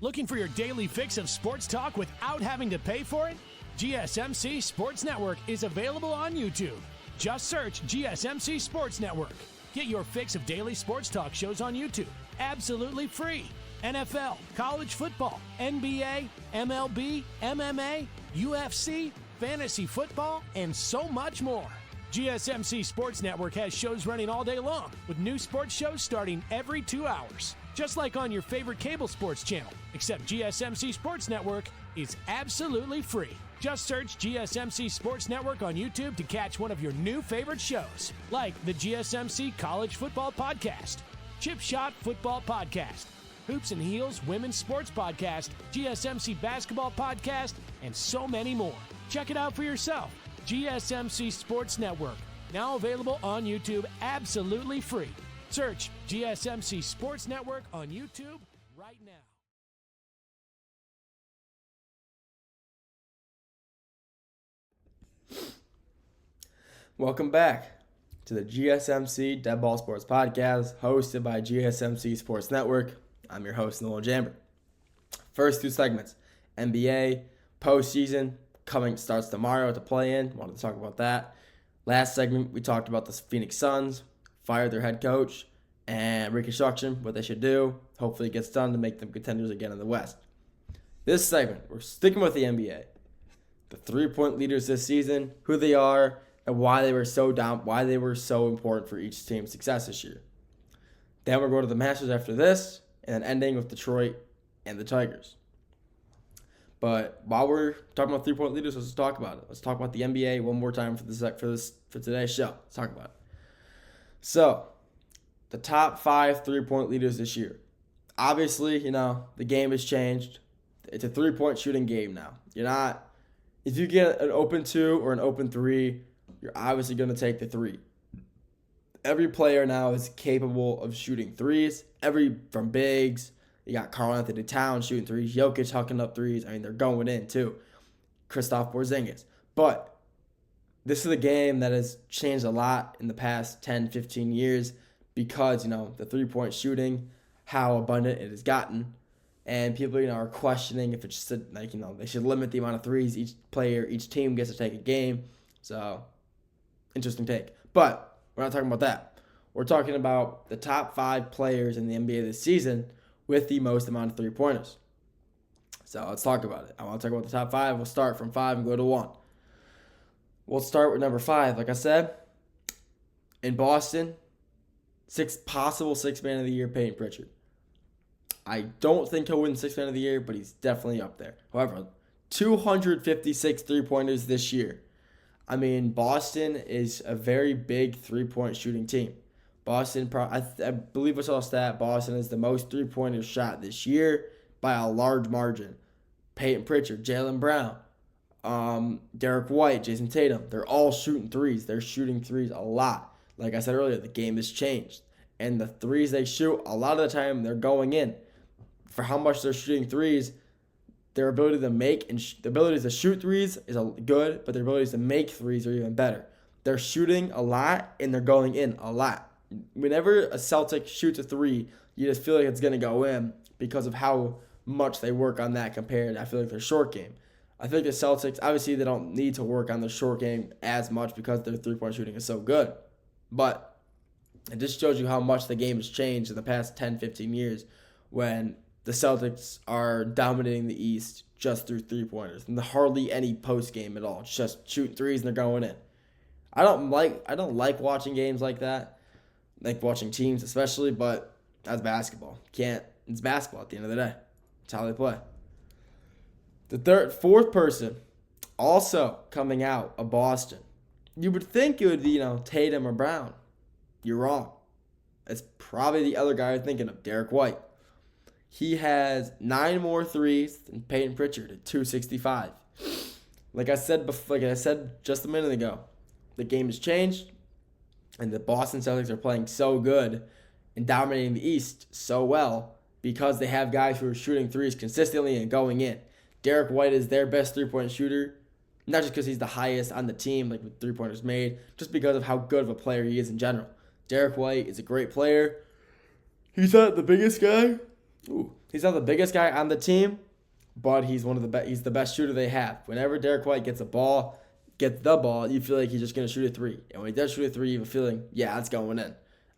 Looking for your daily fix of sports talk without having to pay for it? GSMC Sports Network is available on YouTube. Just search GSMC Sports Network. Get your fix of daily sports talk shows on YouTube, absolutely free. NFL, college football, NBA, MLB, MMA, UFC, fantasy football, and so much more. GSMC Sports Network has shows running all day long, with new sports shows starting every 2 hours. Just like on your favorite cable sports channel, except GSMC Sports Network is absolutely free. Just search GSMC Sports Network on YouTube to catch one of your new favorite shows, like the GSMC College Football Podcast, Chip Shot Football Podcast, Hoops and Heels Women's Sports Podcast, GSMC Basketball Podcast, and so many more. Check it out for yourself. GSMC Sports Network, now available on YouTube absolutely free. Search GSMC Sports Network on YouTube right now. Welcome back to the GSMC Dead Ball Sports Podcast, hosted by GSMC Sports Network. I'm your host, Noel Jambert. First two segments, NBA postseason starts tomorrow to play in. Wanted to talk about that. Last segment, we talked about the Phoenix Suns, fired their head coach, and reconstruction, what they should do. Hopefully it gets done to make them contenders again in the West. This segment, we're sticking with the NBA. The three-point leaders this season, who they are, and why they were so important for each team's success this year. Then we're going to the Masters after this, and then ending with Detroit and the Tigers. But while we're talking about three-point leaders, let's talk about it. Let's talk about the NBA one more time for today's show. Let's talk about it. So, the top 5 three-point leaders this year. Obviously, the game has changed. It's a three-point shooting game now. If you get an open 2 or an open 3, you're obviously going to take the 3. Every player now is capable of shooting threes. From bigs, you got Karl-Anthony Towns shooting threes, Jokic hucking up threes. They're going in too. Kristaps Porzingis. But this is a game that has changed a lot in the past 10, 15 years because, the three-point shooting, how abundant it has gotten. And people, are questioning if it's just, they should limit the amount of threes each team gets to take a game. So, interesting take. But we're not talking about that. We're talking about the top 5 players in the NBA this season with the most amount of three-pointers. So, let's talk about it. I want to talk about the top 5. We'll start from 5 and go to 1. We'll start with number 5. Like I said, in Boston, possible sixth man of the year, Peyton Pritchard. I don't think he'll win sixth man of the year, but he's definitely up there. However, 256 three-pointers this year. Boston is a very big three-point shooting team. Boston, I believe I saw a stat, Boston is the most three-pointers shot this year by a large margin. Peyton Pritchard, Jaylen Brown, Derek White, Jason Tatum, they're all shooting threes. They're shooting threes a lot. Like I said earlier, the game has changed. And the threes they shoot, a lot of the time, they're going in. For how much they're shooting threes, their ability to make and the ability to shoot threes is good, but their abilities to make threes are even better. They're shooting a lot, and they're going in a lot. Whenever a Celtic shoots a three, you just feel like it's going to go in because of how much they work on that compared to, I feel like, their short game. I think the Celtics, obviously, they don't need to work on their short game as much because their three-point shooting is so good. But it just shows you how much the game has changed in the past 10, 15 years when the Celtics are dominating the East just through three-pointers. And hardly any post-game at all. It's just shooting threes and they're going in. I don't like watching games like that. Like watching teams especially, but that's basketball. It's basketball at the end of the day. It's how they play. The fourth person also coming out of Boston. You would think it would be, Tatum or Brown. You're wrong. It's probably the other guy you're thinking of, Derek White. He has 9 more threes than Peyton Pritchard at 265. Like I said just a minute ago, the game has changed, and the Boston Celtics are playing so good and dominating the East so well because they have guys who are shooting threes consistently and going in. Derek White is their best three-point shooter, not just because he's the highest on the team, like with three-pointers made, just because of how good of a player he is in general. Derek White is a great player. He's not the biggest guy. He's not the biggest guy on the team, but he's he's the best shooter they have. Whenever Derek White gets the ball, you feel like he's just going to shoot a three. And when he does shoot a three, you have a feeling, yeah, it's going in.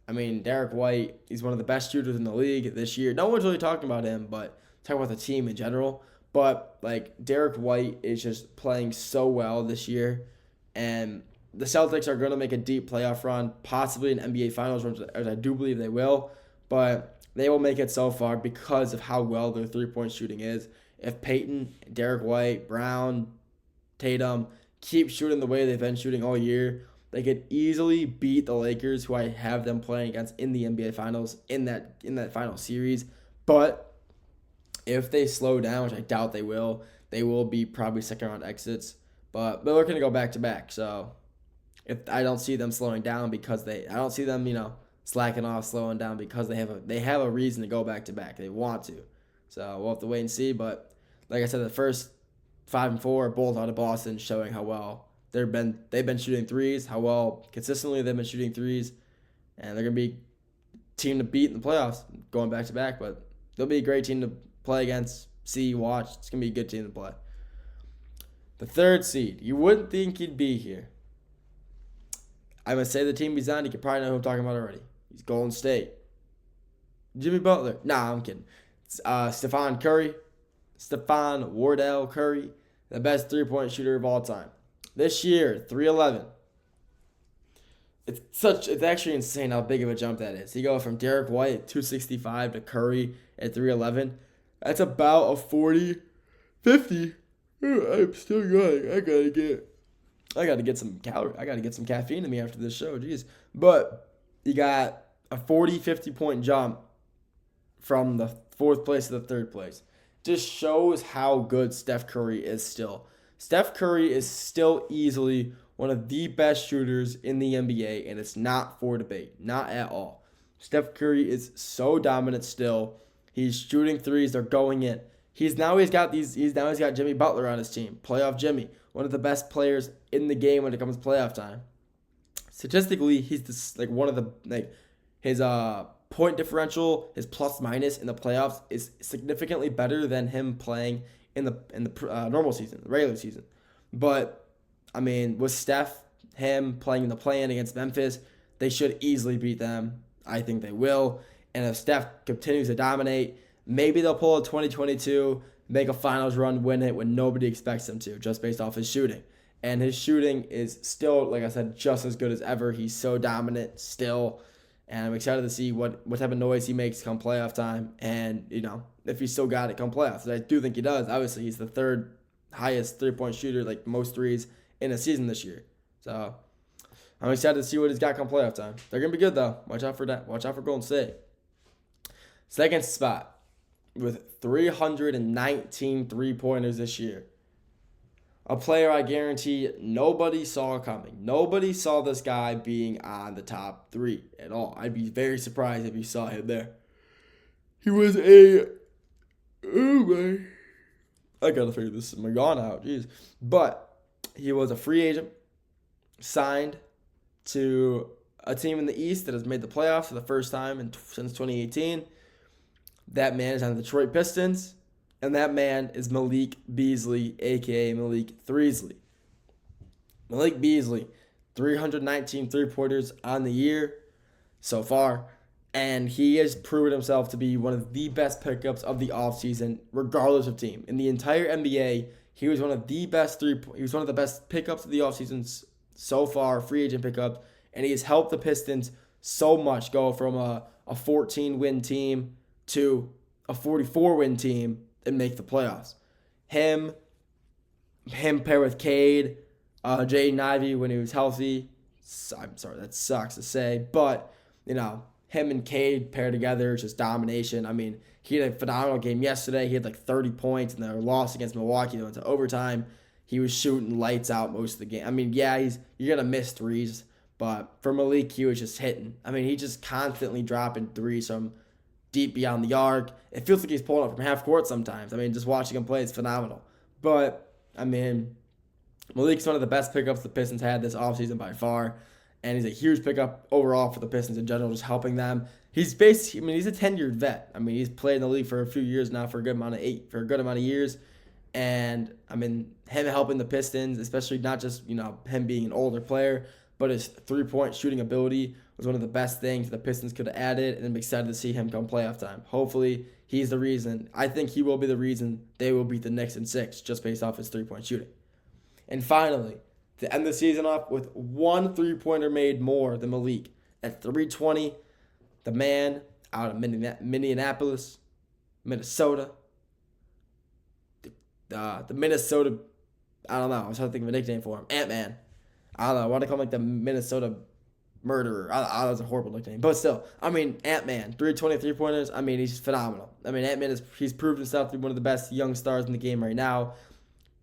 I mean, Derek White, he's one of the best shooters in the league this year. No one's really talking about him, but talking about the team in general. But, like, Derek White is just playing so well this year. And the Celtics are going to make a deep playoff run, possibly an NBA Finals run, as I do believe they will. But they will make it so far because of how well their three-point shooting is. If Peyton, Derek White, Brown, Tatum keep shooting the way they've been shooting all year, they could easily beat the Lakers, who I have them playing against in the NBA Finals in that final series. But if they slow down, which I doubt they will be probably second-round exits. But they're looking to go back-to-back. So if I don't see them slowing down I don't see them, slacking off, slowing down because they have a reason to go back-to-back. They want to. So we'll have to wait and see. But like I said, the first 5 and 4 both out of Boston, showing how well they've been shooting threes, how well consistently they've been shooting threes, and they're gonna be a team to beat in the playoffs, going back to back. But they'll be a great team to play against, watch. It's gonna be a good team to play. The third seed, you wouldn't think he'd be here. I'm gonna say the team he's on. You can probably know who I'm talking about already. He's Golden State. Jimmy Butler. Nah, I'm kidding. Stephon Wardell Curry, the best three-point shooter of all time. This year, 311. It's actually insane how big of a jump that is. You go from Derek White at 265 to Curry at 311. That's about a 40-50. I'm still going. I gotta get some caffeine in me after this show. Jeez. But you got a 40-50 point jump from the fourth place to the third place. Just shows how good Steph Curry is still. Steph Curry is still easily one of the best shooters in the NBA, and it's not for debate. Not at all. Steph Curry is so dominant still. He's shooting threes. They're going in. He's now got Jimmy Butler on his team. Playoff Jimmy. One of the best players in the game when it comes to playoff time. Statistically, he's one of the his point differential, his plus minus in the playoffs is significantly better than him playing in the normal season, the regular season. But I mean, with Steph, him playing in the play-in against Memphis, they should easily beat them. I think they will. And if Steph continues to dominate, maybe they'll pull a 2022, make a finals run, win it when nobody expects them to, just based off his shooting. And his shooting is still, like I said, just as good as ever. He's so dominant still. And I'm excited to see what type of noise he makes come playoff time. And, if he's still got it come playoffs. I do think he does. Obviously, he's the third highest three-point shooter, like most threes in a season this year. So I'm excited to see what he's got come playoff time. They're going to be good, though. Watch out for that. Watch out for Golden State. Second spot with 319 three-pointers this year. A player I guarantee nobody saw coming. Nobody saw this guy being on the top 3 at all. I'd be very surprised if you saw him there. He was I gotta figure this yawn out, jeez. But he was a free agent, signed to a team in the East that has made the playoffs for the first time since 2018. That man is on the Detroit Pistons. And that man is Malik Beasley, a.k.a. Malik Threesley. Malik Beasley, 319 three-pointers on the year so far. And he has proven himself to be one of the best pickups of the offseason, regardless of team. In the entire NBA, he was one of the best pickups of the offseason so far, free agent pickups. And he has helped the Pistons so much go from a 14-win team to a 44-win team and make the playoffs. Him pair with Cade, Jaden Ivey when he was healthy. I'm sorry, that sucks to say, but him and Cade paired together, just domination. I mean, he had a phenomenal game yesterday. He had like 30 points in their loss against Milwaukee. They went to overtime. He was shooting lights out most of the game. I mean, yeah, you're gonna miss threes, but for Malik, he was just hitting. I mean, he just constantly dropping threes from deep beyond the arc. It feels like he's pulling up from half court sometimes. I mean, just watching him play is phenomenal. But, I mean, Malik's one of the best pickups the Pistons had this offseason by far. and he's a huge pickup overall for the Pistons in general, just helping them. He's basically, he's a tenured vet. He's played in the league for a few years now, for a good amount of years. And him helping the Pistons, especially not just, him being an older player, but his 3-point shooting ability was one of the best things the Pistons could have added, and I'm excited to see him come playoff time. Hopefully, he's the reason. I think he will be the reason they will beat the Knicks in 6, just based off his 3-point shooting. And finally, to end the season off with one 3-pointer made more than Malik at 320, the man out of Minneapolis, Minnesota. The Minnesota, I don't know. I was trying to think of a nickname for him. Ant-Man. I don't know. I want to call him the Minnesota Murderer. That's a horrible nickname. But still, Ant-Man. 320 3-pointers. He's phenomenal. Ant-Man he's proved himself to be one of the best young stars in the game right now.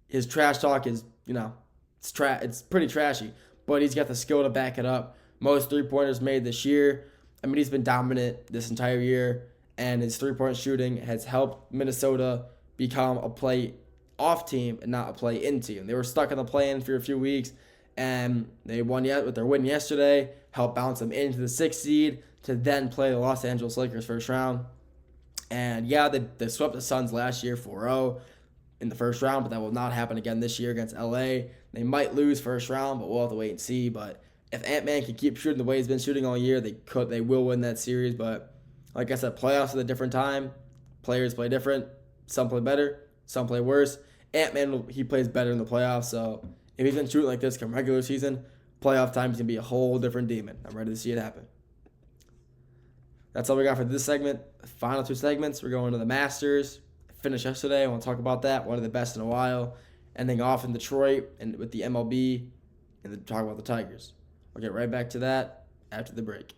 His trash talk is, it's pretty trashy. But he's got the skill to back it up. Most 3-pointers made this year. He's been dominant this entire year. And his 3-point shooting has helped Minnesota become a play-off team and not a play-in team. They were stuck in the play-in for a few weeks. And they won with their win yesterday, helped bounce them into the 6th seed to then play the Los Angeles Lakers first round. And yeah, they swept the Suns last year 4-0 in the first round, but that will not happen again this year against LA. They might lose first round, but we'll have to wait and see. But if Ant-Man can keep shooting the way he's been shooting all year, they will win that series. But like I said, playoffs at a different time. Players play different. Some play better, some play worse. Ant-Man, he plays better in the playoffs, so if he's been shooting like this come regular season, playoff time is going to be a whole different demon. I'm ready to see it happen. That's all we got for this segment. The final 2 segments, we're going to the Masters. Finished yesterday. I want to talk about that. One of the best in a while. Ending off in Detroit and with the MLB, and then talk about the Tigers. I'll get right back to that after the break.